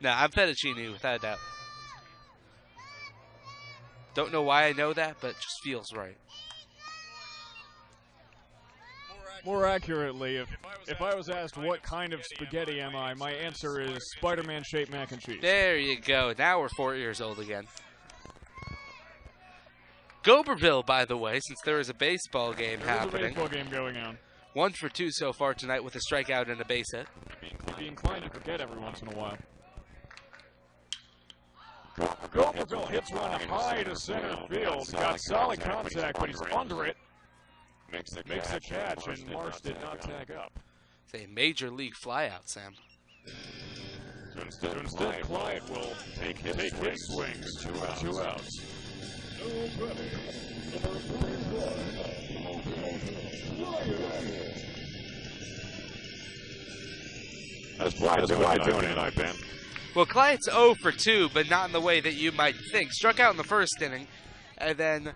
No, I'm fettuccine without a doubt. Don't know why I know that, but it just feels right. More accurately, if I was asked what kind of spaghetti am I, my answer is Spider-Man-shaped mac and cheese. There you go. Now we're 4 years old again. Goberville, by the way, since there is a baseball game happening. There is a baseball game going on. 1 for 2 so far tonight with a strikeout and a base hit. Be inclined to forget every once in a while. Goberville hits one high to center field. Got solid contact, but he's under it. Makes the catch, and Marsh did not tag up. It's a major league flyout, Sam. So instead, Clyde will take his swings. 2 outs. How's Clyde doing tonight, Ben? Well, Clyde's 0 for 2, but not in the way that you might think. Struck out in the first inning, and then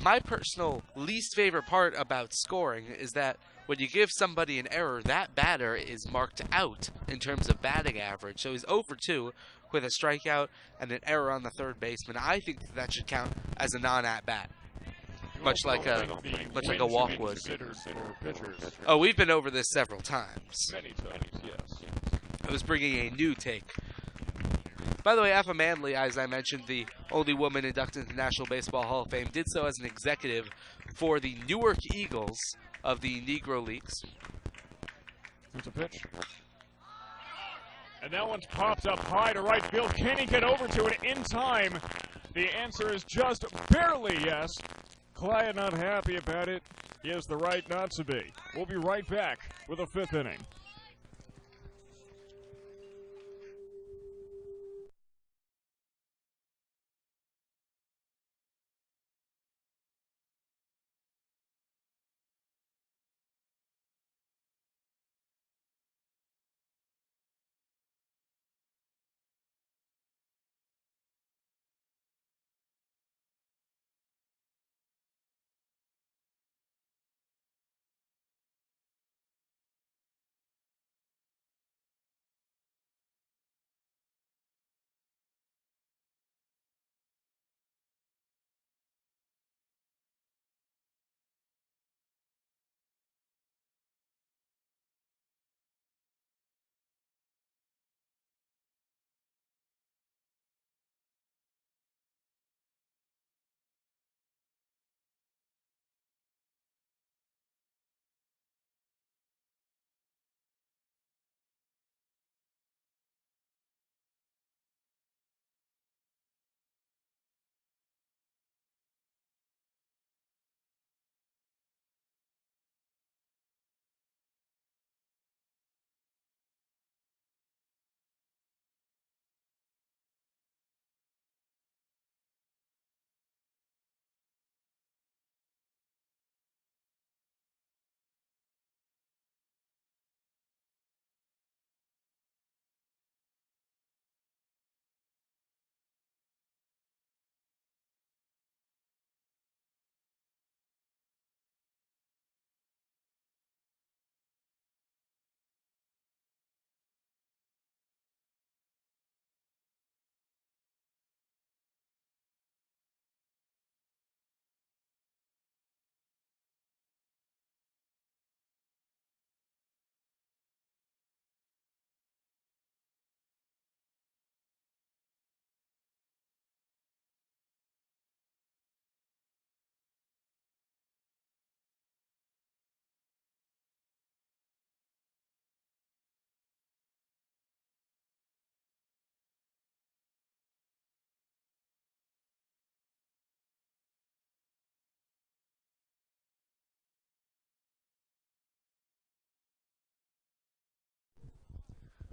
my personal least favorite part about scoring is that when you give somebody an error, that batter is marked out in terms of batting average. So he's 0 for 2 with a strikeout and an error on the third baseman. I think that should count as a non-at-bat, much like a walk would. Oh, we've been over this several times. Many times, yes. I was bringing a new take. By the way, Effa Manley, as I mentioned, the only woman inducted into the National Baseball Hall of Fame, did so as an executive for the Newark Eagles of the Negro Leagues. Here's a pitch. And that one's popped up high to right field. Can he get over to it in time? The answer is just barely yes. Clyde not happy about it. He has the right not to be. We'll be right back with a 5th inning.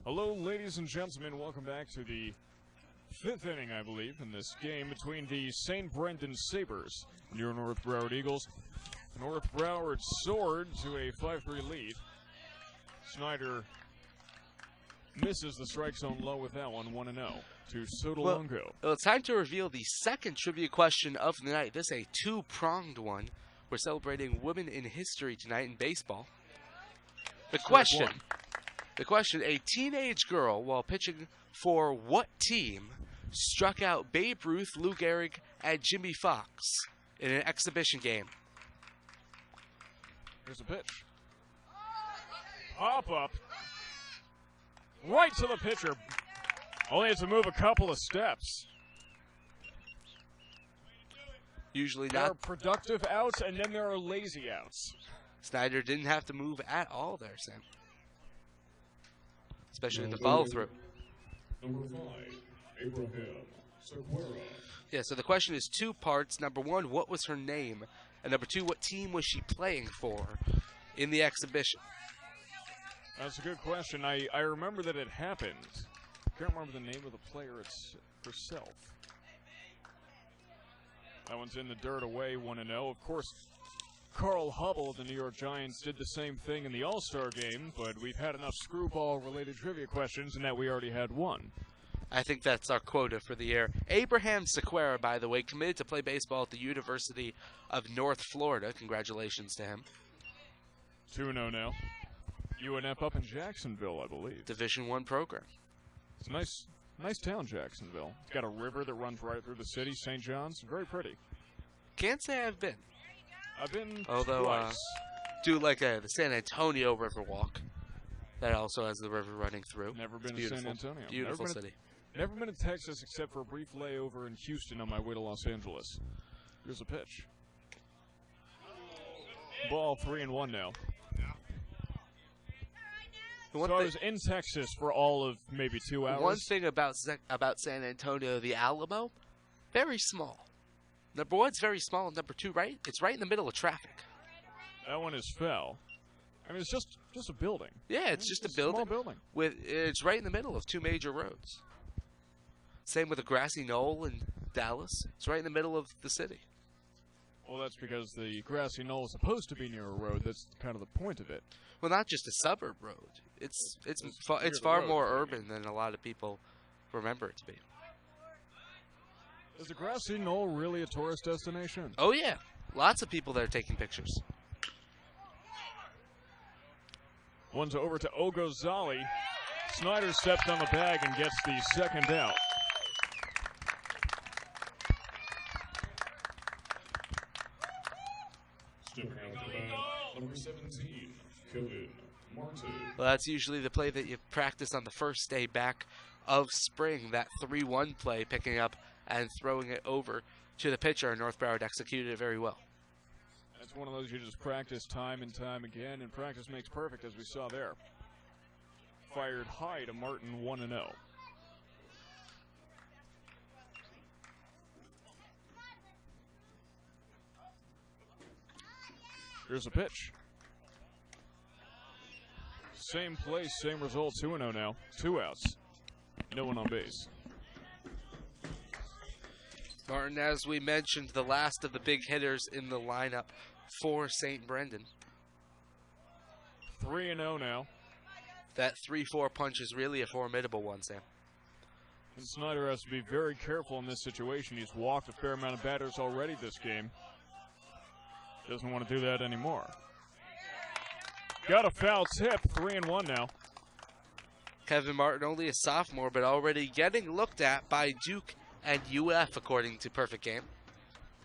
Hello, ladies and gentlemen. Welcome back to the 5th inning, I believe, in this game between the St. Brendan Sabres and your North Broward Eagles. North Broward soared to a 5-3 lead. Snyder misses the strike zone low with that one, 1-0 to Sotolongo. Well, it's time to reveal the second trivia question of the night. This is a 2-pronged one. We're celebrating Women in History tonight in baseball. The The question, a teenage girl, while pitching for what team, struck out Babe Ruth, Lou Gehrig, and Jimmy Fox in an exhibition game? Here's a pitch. Pop up. Right to the pitcher. Only has to move a couple of steps. Usually There are not. productive outs, and then there are lazy outs. Snyder didn't have to move at all there, Sam. Especially the follow through. Number 5, Abraham Sequeira. Yeah, so the question is two parts. Number one, what was her name? And number two, what team was she playing for in the exhibition? That's a good question. I remember that it happened. I can't remember the name of the player herself. That one's in the dirt away, 1-0. Of course, Carl Hubble of the New York Giants did the same thing in the All-Star game, but we've had enough screwball-related trivia questions in that we already had one. I think that's our quota for the year. Abraham Sequeira, by the way, committed to play baseball at the University of North Florida. Congratulations to him. 2-0 now. UNF up in Jacksonville, I believe. Division I program. It's a nice town, Jacksonville. It's got a river that runs right through the city, St. John's. Very pretty. Can't say I've been. I've been Although, twice. do like the San Antonio River Walk. That also has the river running through. Never It's been to San Antonio. Beautiful city. Never been to Texas except for a brief layover in Houston on my way to Los Angeles. Here's a pitch. Ball 3-1 now. So I was in Texas for all of maybe 2 hours. One thing about San Antonio, the Alamo, very small. Number one, it's very small. And number two, right? It's right in the middle of traffic. That one is foul. I mean, it's just a building. Yeah, it's just a building. Small building. It's right in the middle of two major roads. Same with a grassy knoll in Dallas. It's right in the middle of the city. Well, that's because the grassy knoll is supposed to be near a road. That's kind of the point of it. Well, not just a suburb road. It's near far the road, more I mean. urban than a lot of people remember it to be. Is the grassy knoll really a tourist destination? Oh yeah, lots of people there taking pictures. One's over to Ogozali. Snyder steps on the bag and gets the second out. Stepping out the bag, number 17, Kevin Martin. Well, that's usually the play that you practice on the first day back of spring, that 3-1 play, picking up and throwing it over to the pitcher. North Broward executed it very well. That's one of those you just practice time and time again, and practice makes perfect, as we saw there. Fired high to Martin, 1-0. Here's a pitch. Same place, same result, 2-0 now. 2 outs. No one on base. Martin, as we mentioned, the last of the big hitters in the lineup for St. Brendan. 3-0 now. That 3-4 punch is really a formidable one, Sam. And Snyder has to be very careful in this situation. He's walked a fair amount of batters already this game. Doesn't want to do that anymore. Got a foul tip, 3-1 now. Kevin Martin, only a sophomore, but already getting looked at by Duke and UF, according to Perfect Game.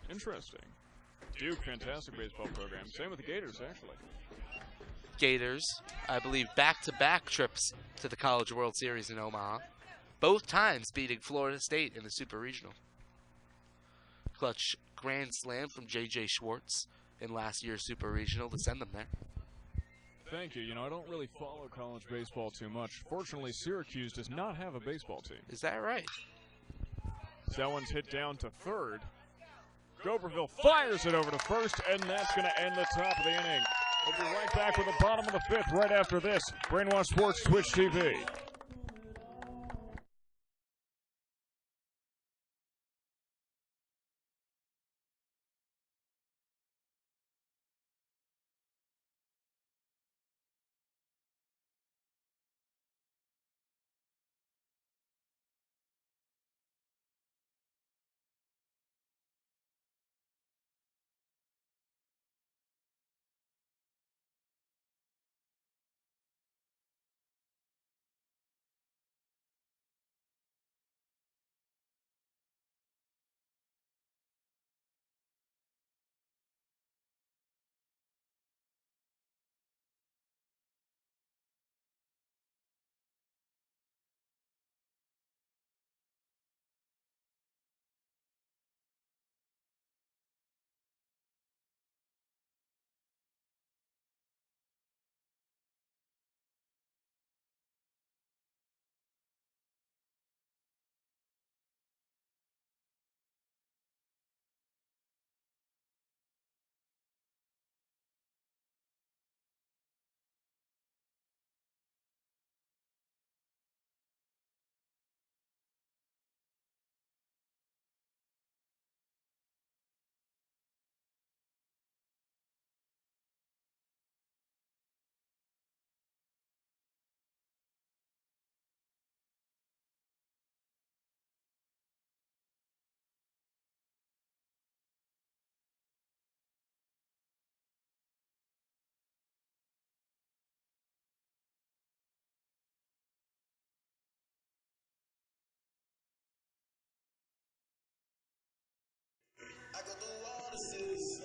Interesting. Duke, fantastic baseball program. Same with the Gators, actually. Gators, I believe, back-to-back trips to the College World Series in Omaha. Both times beating Florida State in the Super Regional. Clutch grand slam from J.J. Schwartz in last year's Super Regional to send them there. Thank you. You know, I don't really follow college baseball too much. Fortunately, Syracuse does not have a baseball team. Is that right? So that one's hit down to third. Goberville fires it over to first, and that's going to end the top of the inning. We'll be right back with the bottom of the fifth right after this. Brainwash Sports Twitch TV.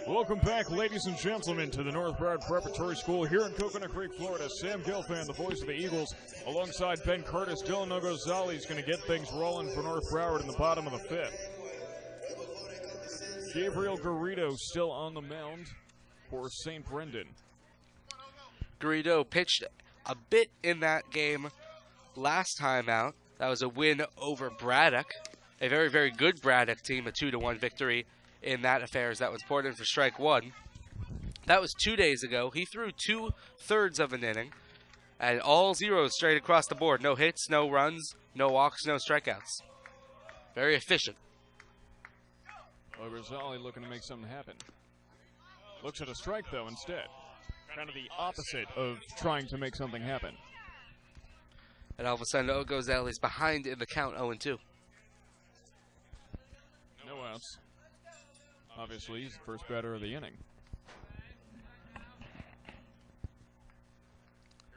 Welcome back, ladies and gentlemen, to the North Broward Preparatory School here in Coconut Creek, Florida. Sam Gelfand, the voice of the Eagles, alongside Ben Curtis. Dylan Ogozali is going to get things rolling for North Broward in the bottom of the fifth. Gabriel Garrido still on the mound for St. Brendan. Garrido pitched a bit in that game last time out. That was a win over Braddock, a very, very good Braddock team, a 2-1 victory in that affair as that was poured in for strike one. That was 2 days ago. He threw 2/3 of an inning and all zeros straight across the board. No hits, no runs, no walks, no strikeouts. Very efficient. Ogozali looking to make something happen. Looks at a strike, though, instead. Kind of the opposite of trying to make something happen. And all of a sudden, Ogozali's behind in the count 0-2. No outs. Obviously, he's the first batter of the inning.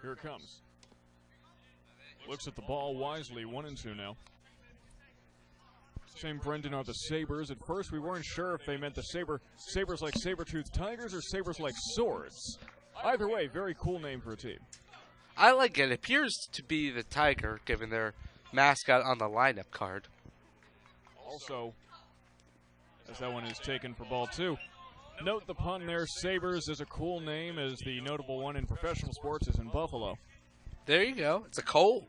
Here it comes. Looks at the ball wisely, 1-2 now. St. Brendan are the Sabres. At first, we weren't sure if they meant the sabers like saber-toothed tigers or sabers like swords. Either way, very cool name for a team. I like it. It appears to be the tiger, given their mascot on the lineup card. Also, as that one is taken for ball two. Note the pun there, Sabres is a cool name, as the notable one in professional sports is in Buffalo. There you go. It's a cold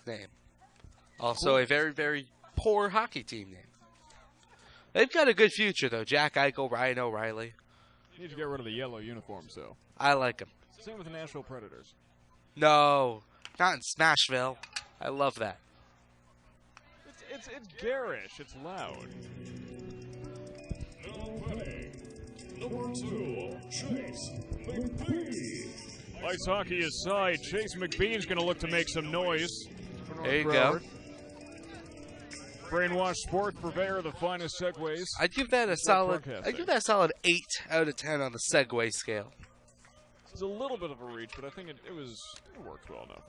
name. Also a very, very poor hockey team name. They've got a good future, though. Jack Eichel, Ryan O'Reilly. Need to get rid of the yellow uniforms, though. I like them. Same with the Nashville Predators. No, not in Smashville. I love that. It's garish. It's loud. Number 2, Chase McBee. Ice hockey aside, Chase McBean's going to look to make some noise. There you go. Brainwash Sport, purveyor of the finest segways. I'd give that a solid 8 out of 10 on the Segway scale. It's a little bit of a reach, but I think it worked well enough.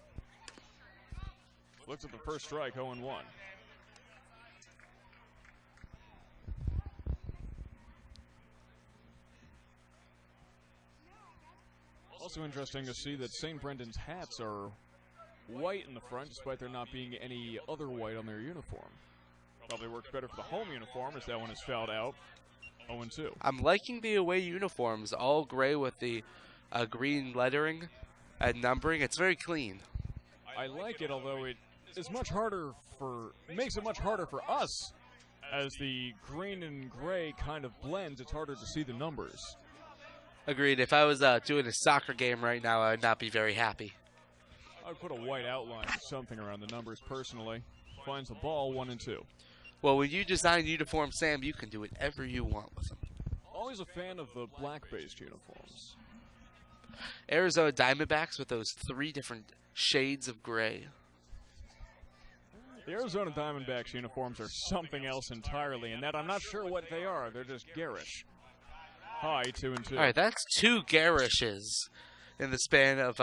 Looks at the first strike, 0-1. Also interesting to see that St. Brendan's hats are white in the front, despite there not being any other white on their uniform. Probably works better for the home uniform, as that one is fouled out. 0-2. I'm liking the away uniforms, all gray with the green lettering and numbering. It's very clean. I like it, although it is much harder makes it much harder for us. As the green and gray kind of blends, it's harder to see the numbers. Agreed. If I was doing a soccer game right now, I would not be very happy. I would put a white outline or something around the numbers personally. Finds the ball, 1-2. Well, when you design uniforms, Sam, you can do whatever you want with them. Always a fan of the black-based uniforms. Arizona Diamondbacks with those 3 different shades of gray. The Arizona Diamondbacks uniforms are something else entirely, and that I'm not sure what they are. They're just garish. High, 2-2. All right, that's 2 garishes in the span of